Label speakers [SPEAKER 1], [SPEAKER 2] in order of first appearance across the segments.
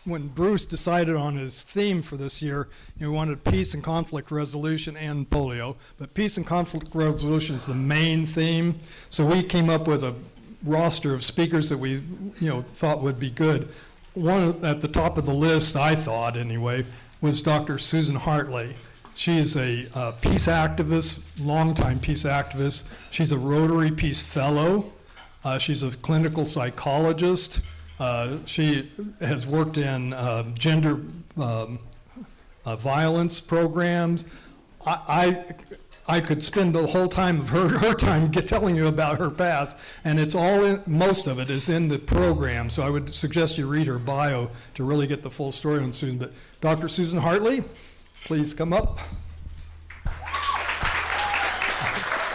[SPEAKER 1] when Bruce decided on his theme for this year, he wanted peace and conflict resolution and polio, but peace and conflict resolution is the main theme. So we came up with a roster of speakers that we, thought would be good. One at the top of the list, I thought anyway, was Dr. Susan Hartley. She is a peace activist, longtime peace activist. She's a Rotary Peace Fellow. She's a clinical psychologist. She has worked in gender violence programs. I could spend the whole time of her time telling you about her past, and it's all most of it is in the program. So I would suggest you read her bio to really get the full story on Susan. But Dr. Susan Hartley, please come up.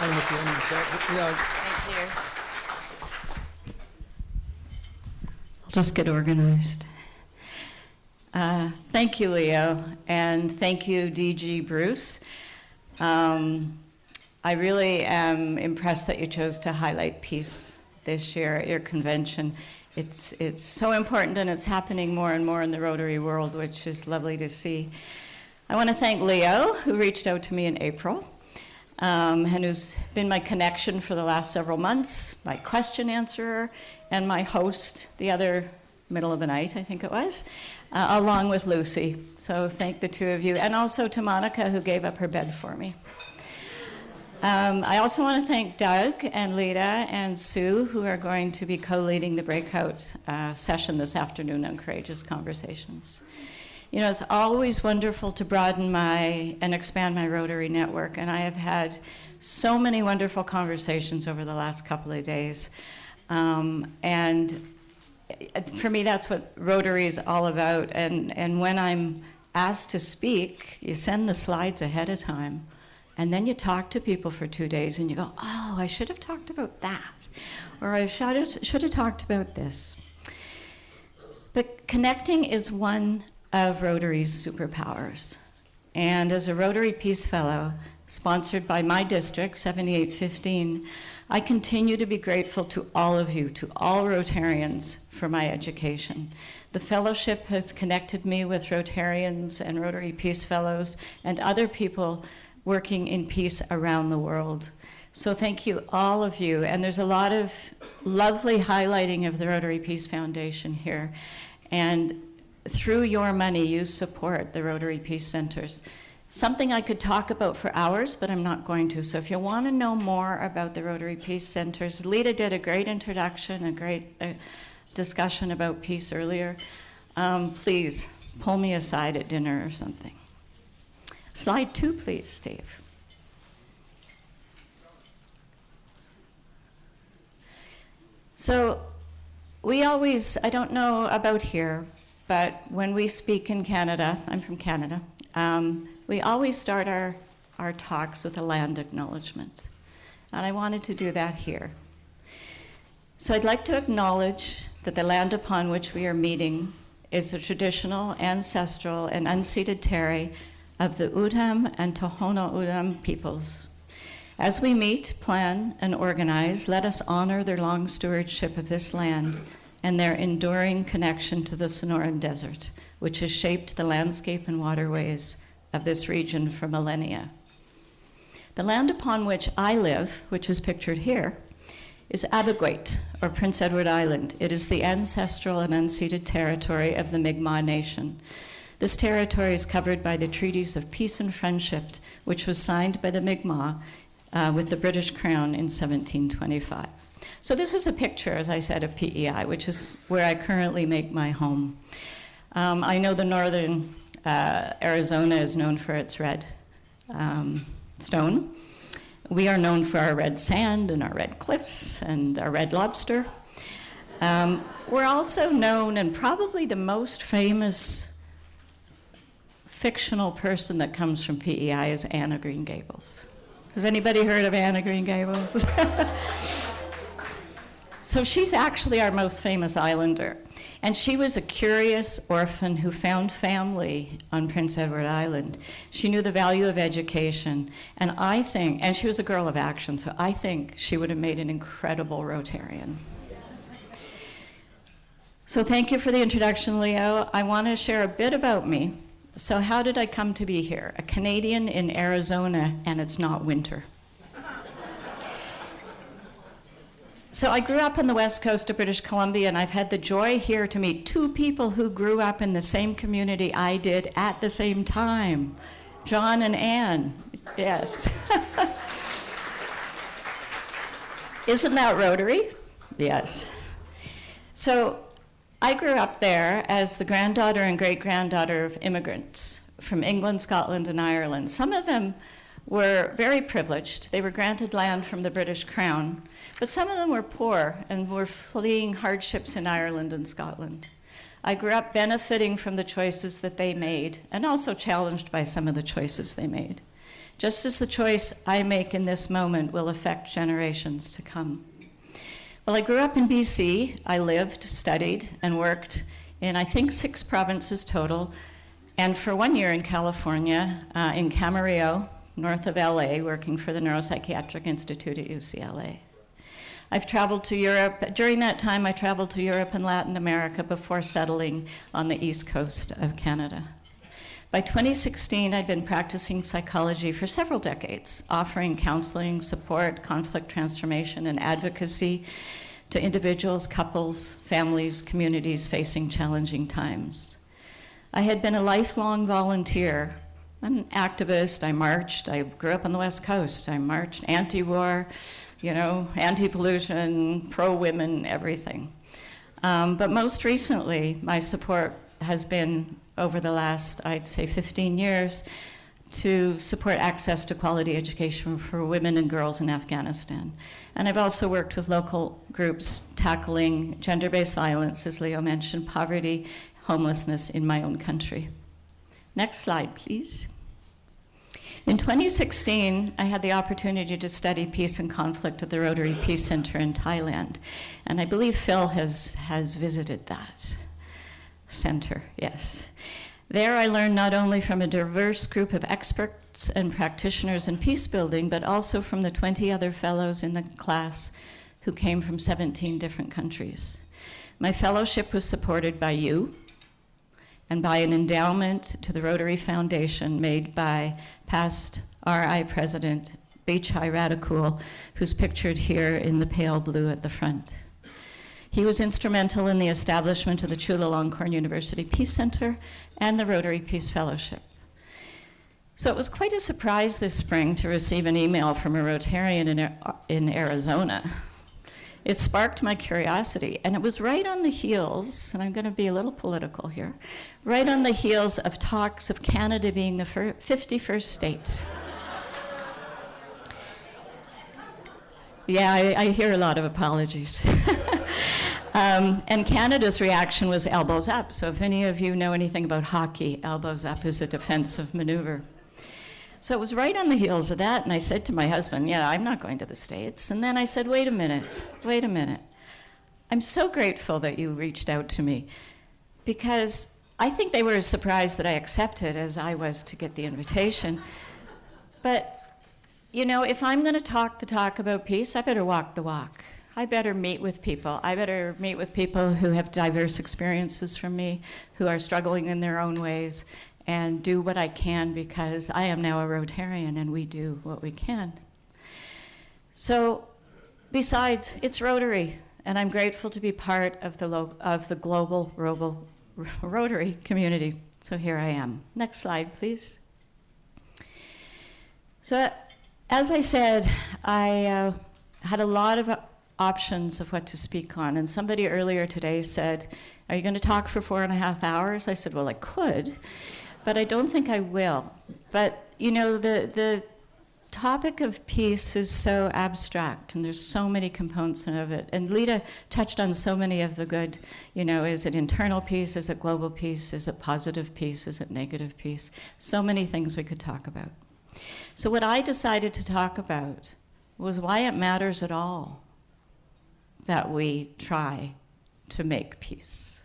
[SPEAKER 1] I don't know if you want to yeah.
[SPEAKER 2] Thank you. I'll just get organized. Thank you, Leo, and thank you, DG Bruce. I really am impressed that you chose to highlight peace this year at your convention. It's so important, and it's happening more and more in the Rotary world, which is lovely to see. I want to thank Leo, who reached out to me in April, and who's been my connection for the last several months, my question answerer, and my host the other middle of the night, I think it was, along with Lucy. So thank the two of you, and also to Monica, who gave up her bed for me. I also want to thank Doug and Lita and Sue, who are going to be co-leading the breakout session this afternoon on Courageous Conversations. It's always wonderful to broaden and expand my Rotary network, and I have had so many wonderful conversations over the last couple of days. And for me, that's what Rotary is all about. And when I'm asked to speak, you send the slides ahead of time, and then you talk to people for 2 days, and you go, oh, I should have talked about that, or I should have talked about this. But connecting is one of Rotary's superpowers. And as a Rotary Peace Fellow, sponsored by my district, 7815, I continue to be grateful to all of you, to all Rotarians, for my education. The fellowship has connected me with Rotarians and Rotary Peace Fellows and other people working in peace around the world. So thank you, all of you. And there's a lot of lovely highlighting of the Rotary Peace Foundation here. And through your money, you support the Rotary Peace Centers. Something I could talk about for hours, but I'm not going to. So if you want to know more about the Rotary Peace Centers, Lita did a great introduction, a great discussion about peace earlier. Please pull me aside at dinner or something. Slide 2, please, Steve. So I don't know about here, but when we speak in Canada, I'm from Canada, we always start our talks with a land acknowledgement. And I wanted to do that here. So I'd like to acknowledge that the land upon which we are meeting is the traditional, ancestral, and unceded territory of the Udam and Tohono Udam peoples. As we meet, plan, and organize, let us honor their long stewardship of this land and their enduring connection to the Sonoran Desert, which has shaped the landscape and waterways of this region for millennia. The land upon which I live, which is pictured here, is Abeguate, or Prince Edward Island. It is the ancestral and unceded territory of the Mi'kmaq Nation. This territory is covered by the Treaties of Peace and Friendship, which was signed by the Mi'kmaq with the British Crown in 1725. So this is a picture, as I said, of PEI, which is where I currently make my home. I know the northern Arizona is known for its red stone. We are known for our red sand and our red cliffs and our red lobster. We're also known, and probably the most famous fictional person that comes from PEI is Anna Green Gables. Has anybody heard of Anna Green Gables? So she's actually our most famous islander. And she was a curious orphan who found family on Prince Edward Island. She knew the value of education. And she was a girl of action, so I think she would have made an incredible Rotarian. So thank you for the introduction, Leo. I want to share a bit about me. So how did I come to be here? A Canadian in Arizona, and it's not winter. So I grew up on the west coast of British Columbia, and I've had the joy here to meet two people who grew up in the same community I did at the same time, John and Anne. Yes. Isn't that Rotary? Yes. So I grew up there as the granddaughter and great-granddaughter of immigrants from England, Scotland, and Ireland. Some of them were very privileged. They were granted land from the British Crown, but some of them were poor and were fleeing hardships in Ireland and Scotland. I grew up benefiting from the choices that they made and also challenged by some of the choices they made, just as the choice I make in this moment will affect generations to come. Well, I grew up in BC. I lived, studied, and worked in, I think, 6 provinces total, and for 1 year in California, in Camarillo, north of LA, working for the Neuropsychiatric Institute at UCLA. I've traveled to Europe. During that time, I traveled to Europe and Latin America before settling on the east coast of Canada. By 2016, I'd been practicing psychology for several decades, offering counseling, support, conflict transformation, and advocacy to individuals, couples, families, communities facing challenging times. I had been a lifelong volunteer, an activist. I marched. I grew up on the West Coast. I marched anti-war, anti-pollution, pro-women, everything. But most recently, my support has been, over the last, I'd say, 15 years, to support access to quality education for women and girls in Afghanistan. And I've also worked with local groups tackling gender-based violence, as Leo mentioned, poverty, homelessness in my own country. Next slide, please. In 2016, I had the opportunity to study peace and conflict at the Rotary Peace Center in Thailand. And I believe Phil has visited that center, yes. There I learned not only from a diverse group of experts and practitioners in peace building, but also from the 20 other fellows in the class who came from 17 different countries. My fellowship was supported by you, and by an endowment to the Rotary Foundation made by past RI President Bechai Radikul, who's pictured here in the pale blue at the front. He was instrumental in the establishment of the Chulalongkorn University Peace Center and the Rotary Peace Fellowship. So it was quite a surprise this spring to receive an email from a Rotarian in Arizona. It sparked my curiosity, and it was right on the heels, and I'm going to be a little political here, right on the heels of talks of Canada being the 51st state. Yeah, I hear a lot of apologies. And Canada's reaction was elbows up. So if any of you know anything about hockey, elbows up is a defensive maneuver. So it was right on the heels of that, and I said to my husband, yeah, I'm not going to the States. And then I said, wait a minute. I'm so grateful that you reached out to me, because I think they were as surprised that I accepted as I was to get the invitation. But, if I'm going to talk the talk about peace, I better walk the walk. I better meet with people. I better meet with people who have diverse experiences from me, who are struggling in their own ways, and do what I can, because I am now a Rotarian and we do what we can. So, besides, it's Rotary, and I'm grateful to be part of the global Rotary community. So here I am. Next slide, please. So, as I said, I had a lot of options of what to speak on, and somebody earlier today said, are you going to talk for 4.5 hours? I said, well, I could, but I don't think I will. But, the topic of peace is so abstract, and there's so many components of it. And Lita touched on so many of the good, is it internal peace? Is it global peace? Is it positive peace? Is it negative peace? So many things we could talk about. So what I decided to talk about was why it matters at all that we try to make peace.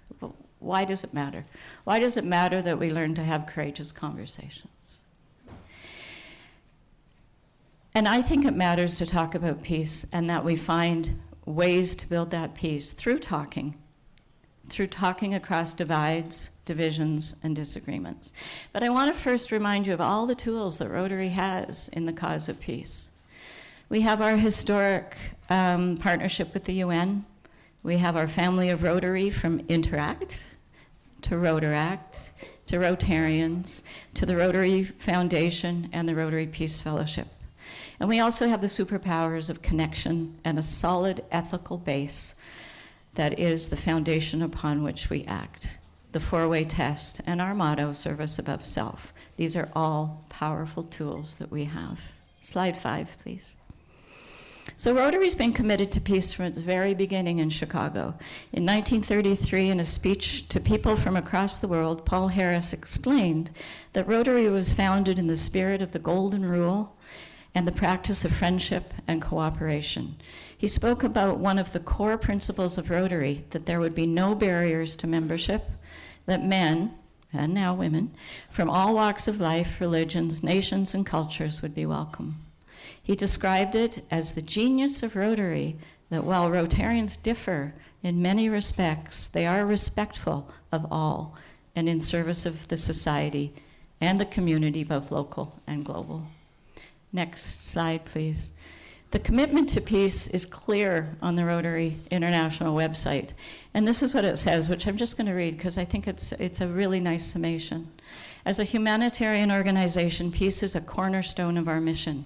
[SPEAKER 2] Why does it matter? Why does it matter that we learn to have courageous conversations? And I think it matters to talk about peace, and that we find ways to build that peace through talking, through talking across divides, divisions, and disagreements. But I want to first remind you of all the tools that Rotary has in the cause of peace. We have our historic partnership with the UN. We have our family of Rotary, from Interact to Rotaract to Rotarians to the Rotary Foundation and the Rotary Peace Fellowship. And we also have the superpowers of connection and a solid ethical base that is the foundation upon which we act. The four-way test and our motto, service above self. These are all powerful tools that we have. Slide 5, please. So Rotary's been committed to peace from its very beginning in Chicago. In 1933, in a speech to people from across the world, Paul Harris explained that Rotary was founded in the spirit of the Golden Rule and the practice of friendship and cooperation. He spoke about one of the core principles of Rotary, that there would be no barriers to membership, that men, and now women, from all walks of life, religions, nations, and cultures would be welcome. He described it as the genius of Rotary, that while Rotarians differ in many respects, they are respectful of all and in service of the society and the community, both local and global. Next slide, please. The commitment to peace is clear on the Rotary International website. And this is what it says, which I'm just going to read because I think it's a really nice summation. As a humanitarian organization, peace is a cornerstone of our mission.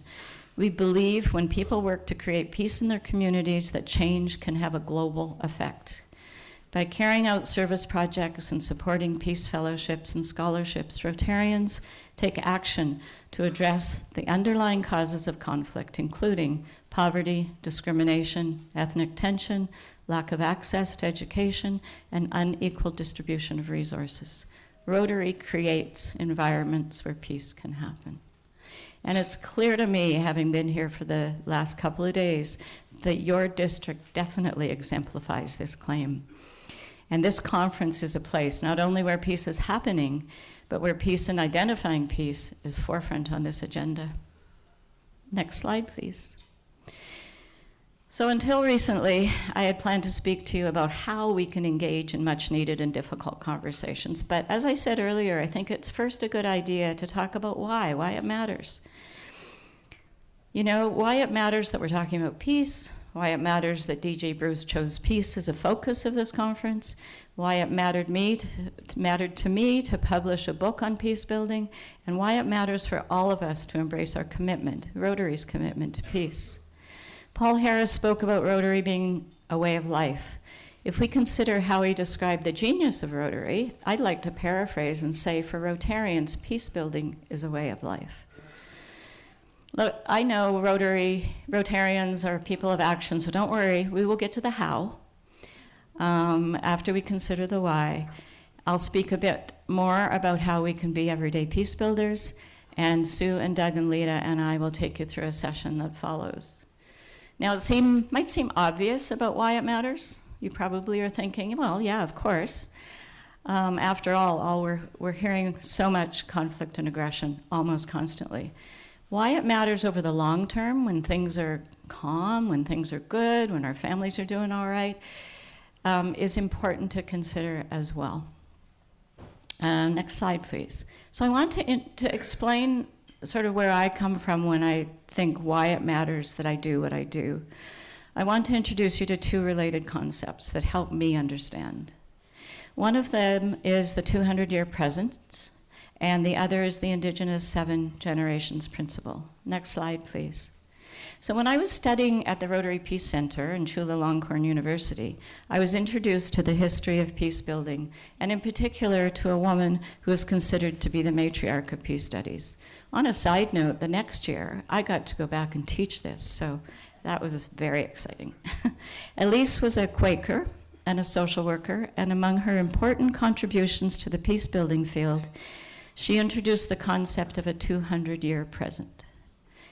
[SPEAKER 2] We believe when people work to create peace in their communities, that change can have a global effect. By carrying out service projects and supporting peace fellowships and scholarships, Rotarians take action to address the underlying causes of conflict, including poverty, discrimination, ethnic tension, lack of access to education, and unequal distribution of resources. Rotary creates environments where peace can happen. And it's clear to me, having been here for the last couple of days, that your district definitely exemplifies this claim. And this conference is a place not only where peace is happening, but where peace and identifying peace is forefront on this agenda. Next slide, please. So until recently, I had planned to speak to you about how we can engage in much needed and difficult conversations. But as I said earlier, I think it's first a good idea to talk about why it matters. You know, why it matters that we're talking about peace, why it matters that DJ Bruce chose peace as a focus of this conference, why it mattered to me to publish a book on peace building, and why it matters for all of us to embrace our commitment, Rotary's commitment to peace. Paul Harris spoke about Rotary being a way of life. If we consider how he described the genius of Rotary, I'd like to paraphrase and say for Rotarians, peace building is a way of life. Look, I know Rotarians are people of action, so don't worry, we will get to the how after we consider the why. I'll speak a bit more about how we can be everyday peace builders, and Sue and Doug and Lita and I will take you through a session that follows. Now, it might seem obvious about why it matters. You probably are thinking, well, yeah, of course. After all we're hearing so much conflict and aggression almost constantly. Why it matters over the long term, when things are calm, when things are good, when our families are doing all right, is important to consider as well. Next slide, please. So I want to explain sort of where I come from when I think why it matters that I do what I do. I want to introduce you to two related concepts that help me understand. One of them is the 200-year presence, and the other is the Indigenous 7 generations principle. Next slide, please. So when I was studying at the Rotary Peace Center in Chulalongkorn University, I was introduced to the history of peace building, and in particular to a woman who is considered to be the matriarch of peace studies. On a side note, the next year, I got to go back and teach this, so that was very exciting. Elise was a Quaker and a social worker, and among her important contributions to the peace building field, she introduced the concept of a 200-year present.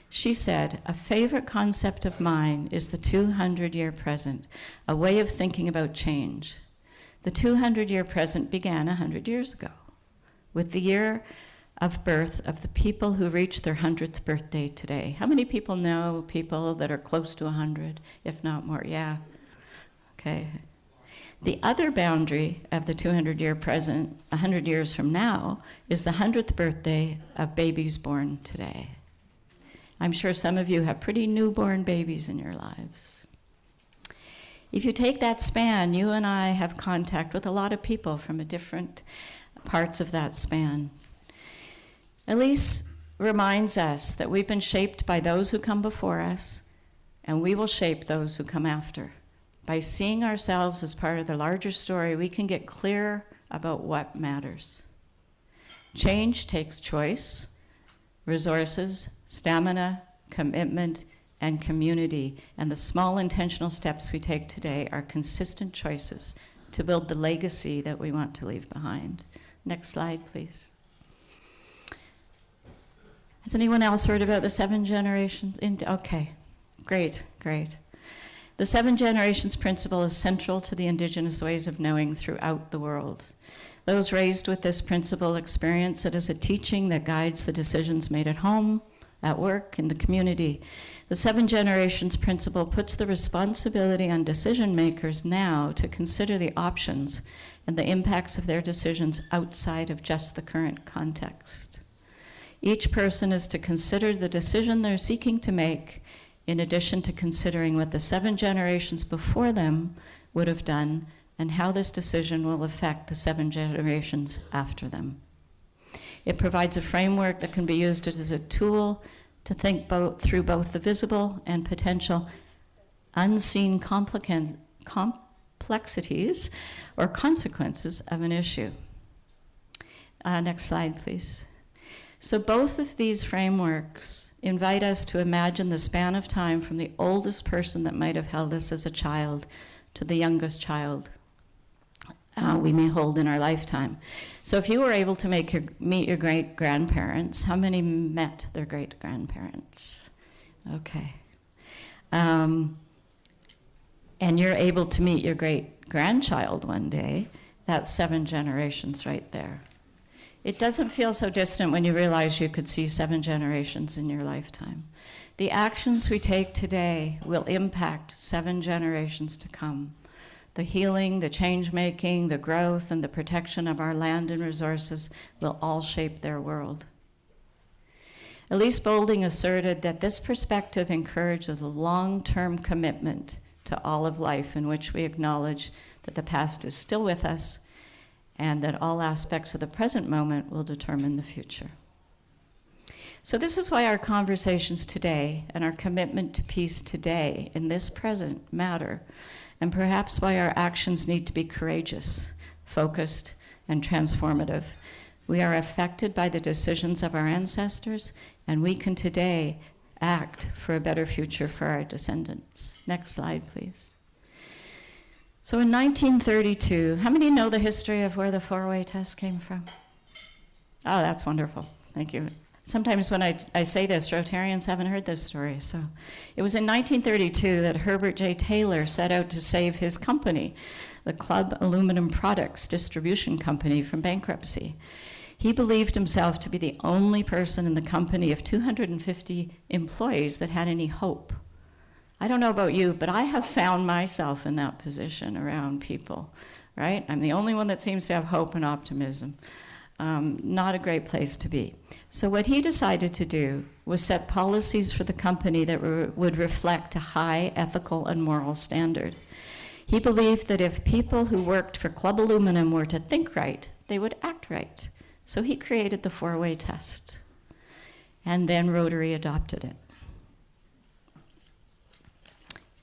[SPEAKER 2] She said, "A favorite concept of mine is the 200-year present, a way of thinking about change. The 200-year present began 100 years ago, with the year of birth of the people who reached their 100th birthday today." How many people know people that are close to 100, if not more? Yeah. Okay. The other boundary of the 200-year present, 100 years from now, is the 100th birthday of babies born today. I'm sure some of you have pretty newborn babies in your lives. If you take that span, you and I have contact with a lot of people from different parts of that span. Elise reminds us that we've been shaped by those who come before us, and we will shape those who come after. By seeing ourselves as part of the larger story, we can get clear about what matters. Change takes choice, resources, stamina, commitment, and community. And the small intentional steps we take today are consistent choices to build the legacy that we want to leave behind. Next slide, please. Has anyone else heard about the 7 generations? Okay, great. The 7 generations principle is central to the indigenous ways of knowing throughout the world. Those raised with this principle experience it as a teaching that guides the decisions made at home, at work, in the community. The 7 generations principle puts the responsibility on decision makers now to consider the options and the impacts of their decisions outside of just the current context. Each person is to consider the decision they're seeking to make in addition to considering what the 7 generations before them would have done and how this decision will affect the 7 generations after them. It provides a framework that can be used as a tool to think through both the visible and potential unseen complexities or consequences of an issue. Next slide, please. So both of these frameworks invite us to imagine the span of time from the oldest person that might have held us as a child to the youngest child we may hold in our lifetime. So if you were able to meet your great-grandparents, how many met their great-grandparents? Okay. And you're able to meet your great-grandchild one day, that's 7 generations right there. It doesn't feel so distant when you realize you could see 7 generations in your lifetime. The actions we take today will impact 7 generations to come. The healing, the change-making, the growth, and the protection of our land and resources will all shape their world. Elise Boulding asserted that this perspective encourages a long-term commitment to all of life in which we acknowledge that the past is still with us and that all aspects of the present moment will determine the future. So this is why our conversations today and our commitment to peace today in this present matter, and perhaps why our actions need to be courageous, focused, and transformative. We are affected by the decisions of our ancestors, and we can today act for a better future for our descendants. Next slide, please. So in 1932, how many know the history of where the 4-way test came from? Oh, that's wonderful. Thank you. Sometimes when I say this, Rotarians haven't heard this story. So it was in 1932 that Herbert J. Taylor set out to save his company, the Club Aluminum Products Distribution Company, from bankruptcy. He believed himself to be the only person in the company of 250 employees that had any hope. I don't know about you, but I have found myself in that position around people, right? I'm the only one that seems to have hope and optimism. Not a great place to be. So what he decided to do was set policies for the company that would reflect a high ethical and moral standard. He believed that if people who worked for Club Aluminum were to think right, they would act right. So he created the 4-way test. And then Rotary adopted it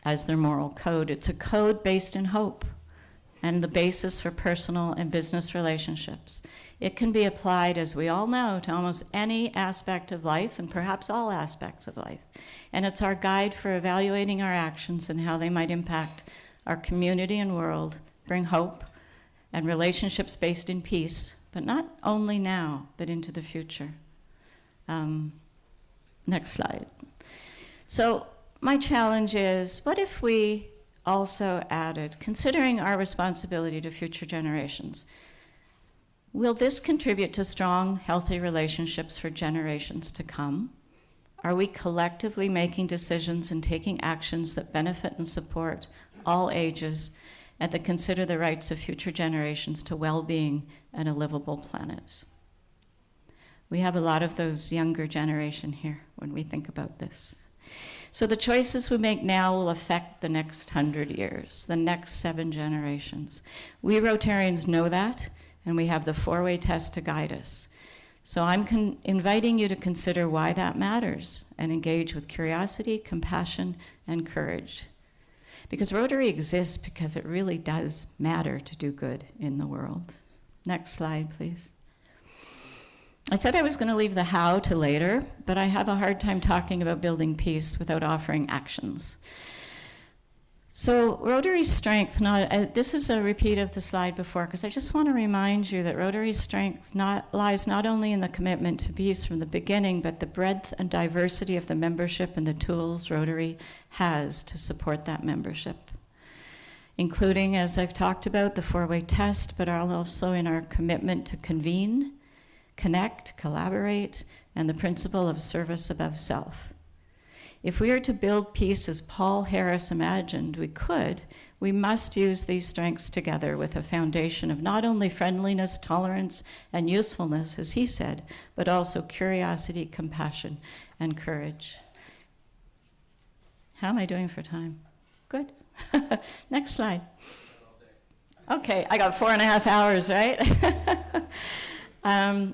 [SPEAKER 2] as their moral code. It's a code based in hope and the basis for personal and business relationships. It can be applied, as we all know, to almost any aspect of life and perhaps all aspects of life. And it's our guide for evaluating our actions and how they might impact our community and world, bring hope and relationships based in peace, but not only now, but into the future. Next slide. So my challenge is, what if we also added, considering our responsibility to future generations, will this contribute to strong, healthy relationships for generations to come? Are we collectively making decisions and taking actions that benefit and support all ages, and that consider the rights of future generations to well-being and a livable planet. We have a lot of those younger generation here when we think about this. So the choices we make now will affect the next 100 years, the next 7 generations. We Rotarians know that, and we have the 4-way test to guide us. So I'm inviting you to consider why that matters and engage with curiosity, compassion, and courage. Because Rotary exists because it really does matter to do good in the world. Next slide, please. I said I was going to leave the how to later, but I have a hard time talking about building peace without offering actions. So Rotary's strength, this is a repeat of the slide before, because I just want to remind you that Rotary's strength lies not only in the commitment to peace from the beginning, but the breadth and diversity of the membership and the tools Rotary has to support that membership, including, as I've talked about, the 4-way test, but also in our commitment to convene, connect, collaborate, and the principle of service above self. If we are to build peace as Paul Harris imagined we must use these strengths together with a foundation of not only friendliness, tolerance, and usefulness, as he said, but also curiosity, compassion, and courage. How am I doing for time? Good. Next slide. Okay, I got 4.5 hours, right?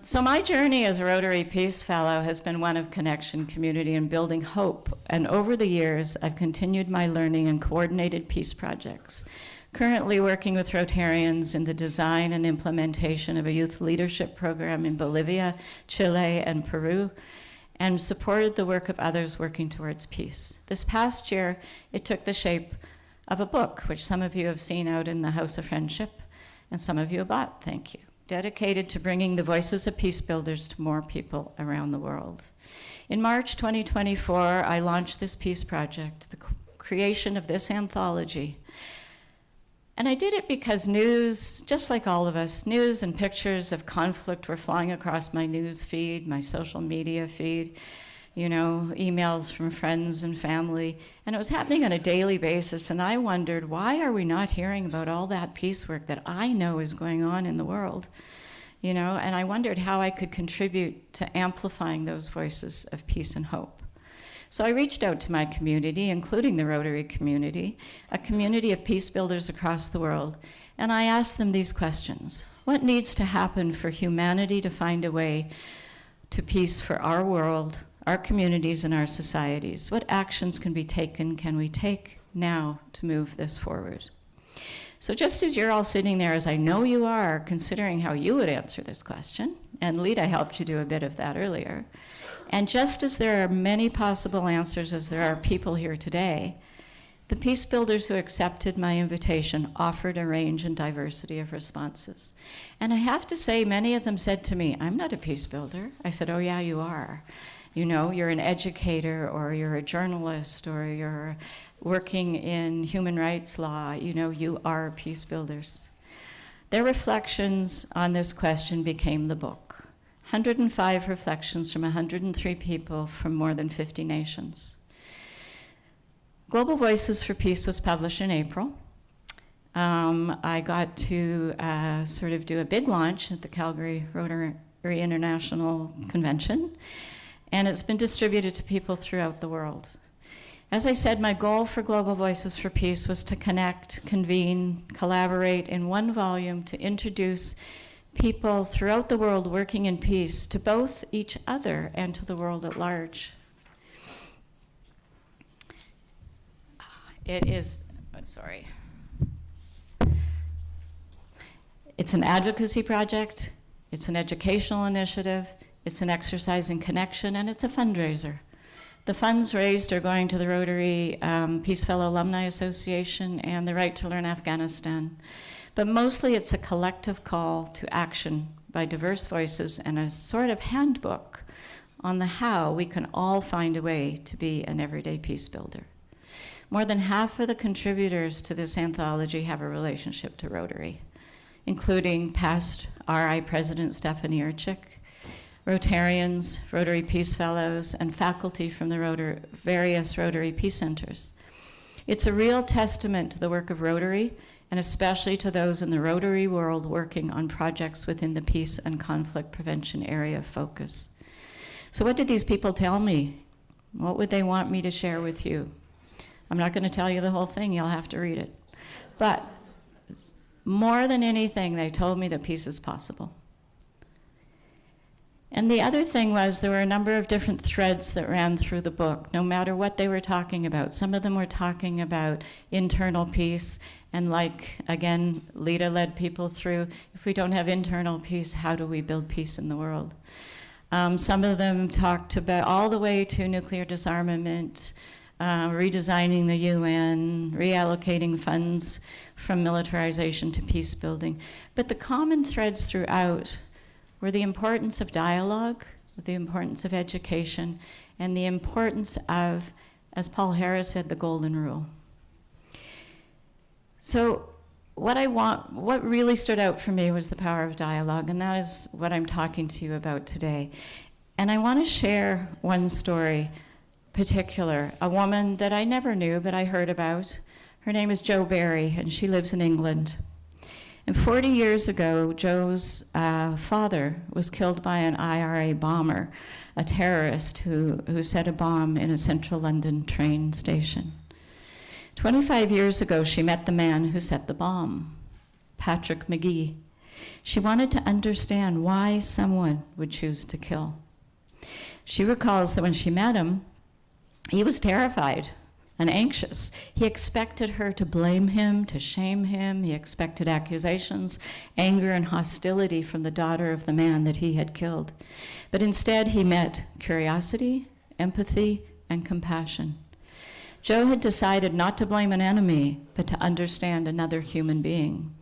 [SPEAKER 2] So my journey as a Rotary Peace Fellow has been one of connection, community, and building hope. And over the years, I've continued my learning in coordinated peace projects, currently working with Rotarians in the design and implementation of a youth leadership program in Bolivia, Chile, and Peru, and supported the work of others working towards peace. This past year, it took the shape of a book, which some of you have seen out in the House of Friendship, and some of you have bought, thank you, dedicated to bringing the voices of peace builders to more people around the world. In March 2024, I launched this peace project, the creation of this anthology. And I did it because news, just like all of us, news and pictures of conflict were flying across my news feed, my social media feed, emails from friends and family, and it was happening on a daily basis, and I wondered, why are we not hearing about all that peace work that I know is going on in the world? And I wondered how I could contribute to amplifying those voices of peace and hope. So I reached out to my community, including the Rotary community, a community of peace builders across the world, and I asked them these questions. What needs to happen for humanity to find a way to peace for our world, our communities, and our societies? What actions can we take now to move this forward? So just as you're all sitting there, as I know you are, considering how you would answer this question, and Lita helped you do a bit of that earlier, and just as there are many possible answers as there are people here today, the peace builders who accepted my invitation offered a range and diversity of responses. And I have to say, many of them said to me, I'm not a peace builder. I said, oh yeah, you are. You're an educator, or you're a journalist, or you're working in human rights law. You are peace builders. Their reflections on this question became the book. 105 reflections from 103 people from more than 50 nations. Global Voices for Peace was published in April. I got to sort of do a big launch at the Calgary Rotary International Convention, and it's been distributed to people throughout the world. As I said, my goal for Global Voices for Peace was to connect, convene, collaborate in one volume to introduce people throughout the world working in peace to both each other and to the world at large. It's an advocacy project, it's an educational initiative, it's an exercise in connection, and it's a fundraiser. The funds raised are going to the Rotary Peace Fellow Alumni Association and the Right to Learn Afghanistan. But mostly it's a collective call to action by diverse voices and a sort of handbook on the how we can all find a way to be an everyday peace builder. More than half of the contributors to this anthology have a relationship to Rotary, including past RI President Stephanie Urchik, Rotarians, Rotary Peace Fellows, and faculty from the various Rotary Peace Centers. It's a real testament to the work of Rotary and especially to those in the Rotary world working on projects within the peace and conflict prevention area of focus. So what did these people tell me? What would they want me to share with you? I'm not going to tell you the whole thing, you'll have to read it. But more than anything, they told me that peace is possible. And the other thing was there were a number of different threads that ran through the book, no matter what they were talking about. Some of them were talking about internal peace, and like, again, Lita led people through, if we don't have internal peace, how do we build peace in the world? Some of them talked about all the way to nuclear disarmament, redesigning the UN, reallocating funds from militarization to peace building. But the common threads throughout were the importance of dialogue, the importance of education, and the importance of, as Paul Harris said, the golden rule. So what really stood out for me was the power of dialogue, and that is what I'm talking to you about today. And I want to share one story particular, a woman that I never knew, but I heard about. Her name is Jo Barry, and she lives in England. And 40 years ago, Jo's father was killed by an IRA bomber, a terrorist who set a bomb in a central London train station. 25 years ago, she met the man who set the bomb, Patrick McGee. She wanted to understand why someone would choose to kill. She recalls that when she met him, he was terrified and anxious. He expected her to blame him, to shame him. He expected accusations, anger, and hostility from the daughter of the man that he had killed. But instead, he met curiosity, empathy, and compassion. Jo had decided not to blame an enemy, but to understand another human being.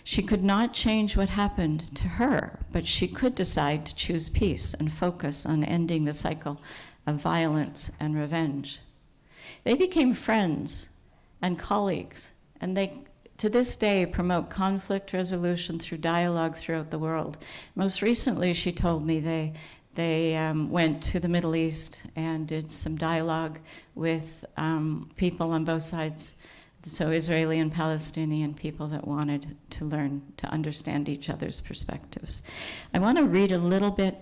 [SPEAKER 2] She could not change what happened to her, but she could decide to choose peace and focus on ending the cycle of violence and revenge. They became friends and colleagues, and they, to this day, promote conflict resolution through dialogue throughout the world. Most recently, she told me they went to the Middle East and did some dialogue with people on both sides, so Israeli and Palestinian people that wanted to learn to understand each other's perspectives. I want to read a little bit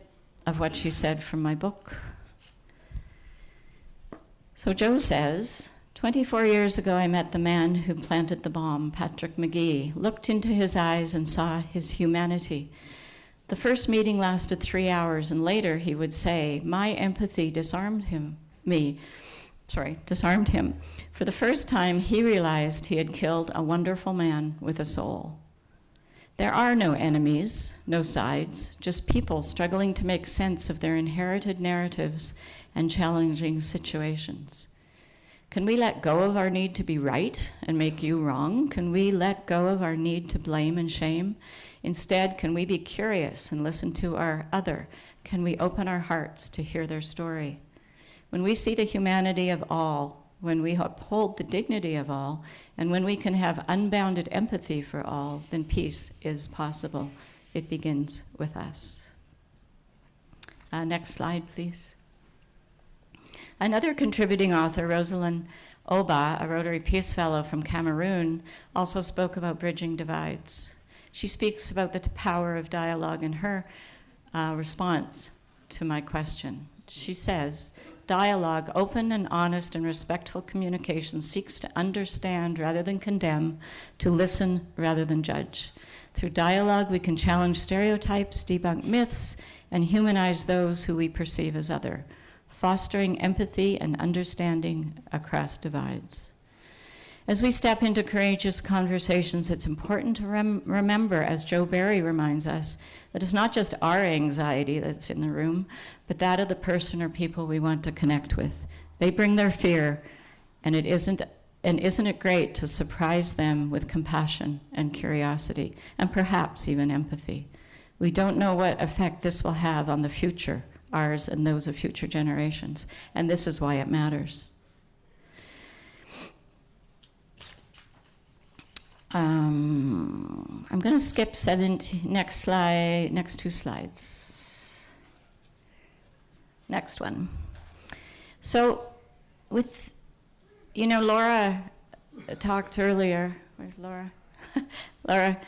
[SPEAKER 2] of what she said from my book. So Jo says, 24 years ago, I met the man who planted the bomb, Patrick McGee, looked into his eyes and saw his humanity. The first meeting lasted 3 hours, and later he would say, my empathy disarmed him. For the first time, he realized he had killed a wonderful man with a soul. There are no enemies, no sides, just people struggling to make sense of their inherited narratives and challenging situations. Can we let go of our need to be right and make you wrong? Can we let go of our need to blame and shame? Instead, can we be curious and listen to our other? Can we open our hearts to hear their story? When we see the humanity of all, when we uphold the dignity of all, and when we can have unbounded empathy for all, then peace is possible. It begins with us. Next slide, please. Another contributing author, Rosalind Oba, a Rotary Peace Fellow from Cameroon, also spoke about bridging divides. She speaks about the power of dialogue in her response to my question. She says, dialogue, open and honest and respectful communication, seeks to understand rather than condemn, to listen rather than judge. Through dialogue, we can challenge stereotypes, debunk myths, and humanize those who we perceive as other, fostering empathy and understanding across divides. As we step into courageous conversations, it's important to remember, as Jo Barry reminds us, that it's not just our anxiety that's in the room, but that of the person or people we want to connect with. They bring their fear, and isn't it great to surprise them with compassion and curiosity, and perhaps even empathy? We don't know what effect this will have on the future, ours and those of future generations, and this is why it matters. I'm going to skip next two slides. Next one. So Laura talked earlier. Where's Laura? Laura,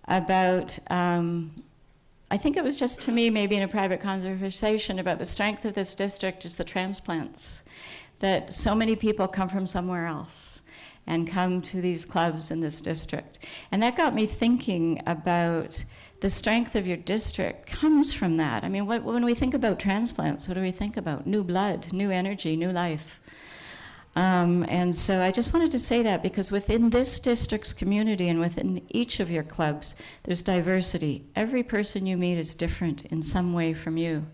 [SPEAKER 2] about, I think it was just to me, maybe in a private conversation, about the strength of this district is the transplants, that so many people come from somewhere else and come to these clubs in this district. And that got me thinking about the strength of your district comes from that. I mean, when we think about transplants, what do we think about? New blood, new energy, new life. And so I just wanted to say that because within this district's community and within each of your clubs, there's diversity. Every person you meet is different in some way from you.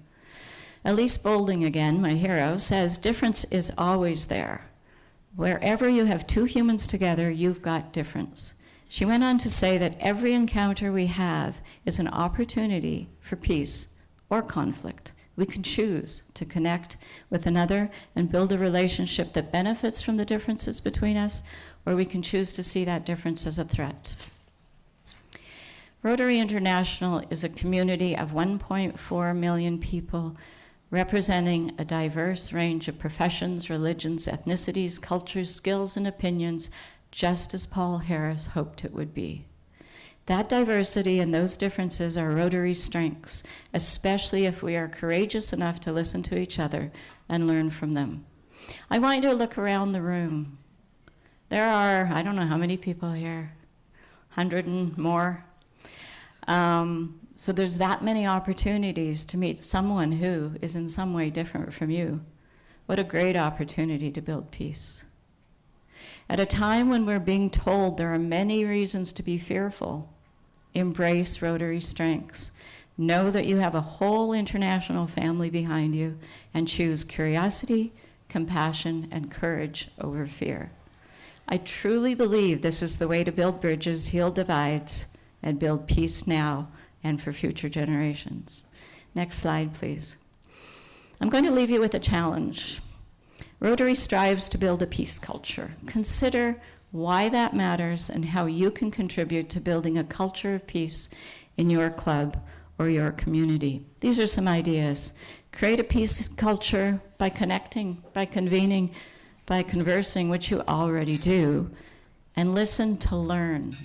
[SPEAKER 2] Elise Boulding, again, my hero, says difference is always there. Wherever you have two humans together, you've got difference. She went on to say that every encounter we have is an opportunity for peace or conflict. We can choose to connect with another and build a relationship that benefits from the differences between us, or we can choose to see that difference as a threat. Rotary International is a community of 1.4 million people representing a diverse range of professions, religions, ethnicities, cultures, skills, and opinions, just as Paul Harris hoped it would be. That diversity and those differences are Rotary strengths, especially if we are courageous enough to listen to each other and learn from them. I want you to look around the room. There are, I don't know how many people here, 100 and more. So there's that many opportunities to meet someone who is in some way different from you. What a great opportunity to build peace. At a time when we're being told there are many reasons to be fearful, embrace Rotary strengths. Know that you have a whole international family behind you and choose curiosity, compassion, and courage over fear. I truly believe this is the way to build bridges, heal divides, and build peace now and for future generations. Next slide, please. I'm going to leave you with a challenge. Rotary strives to build a peace culture. Consider why that matters and how you can contribute to building a culture of peace in your club or your community. These are some ideas. Create a peace culture by connecting, by convening, by conversing, which you already do, and listen to learn.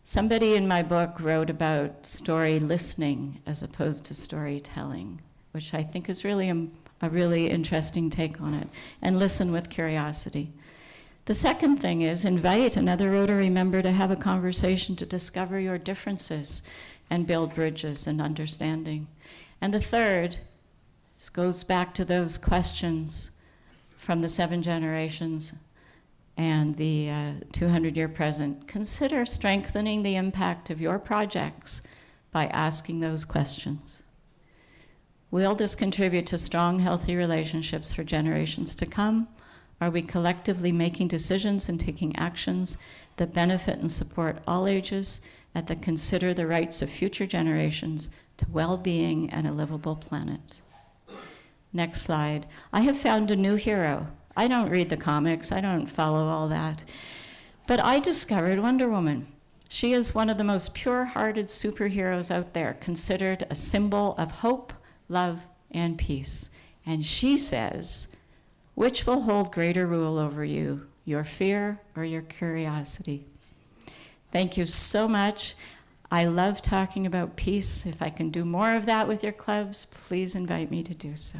[SPEAKER 2] Somebody in my book wrote about story listening as opposed to storytelling, which I think is really a really interesting take on it, and listen with curiosity. The second thing is invite another Rotary member to have a conversation to discover your differences and build bridges and understanding. And the third, this goes back to those questions from the 7 generations and the 200-year present. Consider strengthening the impact of your projects by asking those questions. Will this contribute to strong, healthy relationships for generations to come? Are we collectively making decisions and taking actions that benefit and support all ages and that consider the rights of future generations to well-being and a livable planet? Next slide. I have found a new hero. I don't read the comics. I don't follow all that. But I discovered Wonder Woman. She is one of the most pure-hearted superheroes out there, considered a symbol of hope, love, and peace. And she says, which will hold greater rule over you, your fear or your curiosity? Thank you so much. I love talking about peace. If I can do more of that with your clubs, please invite me to do so.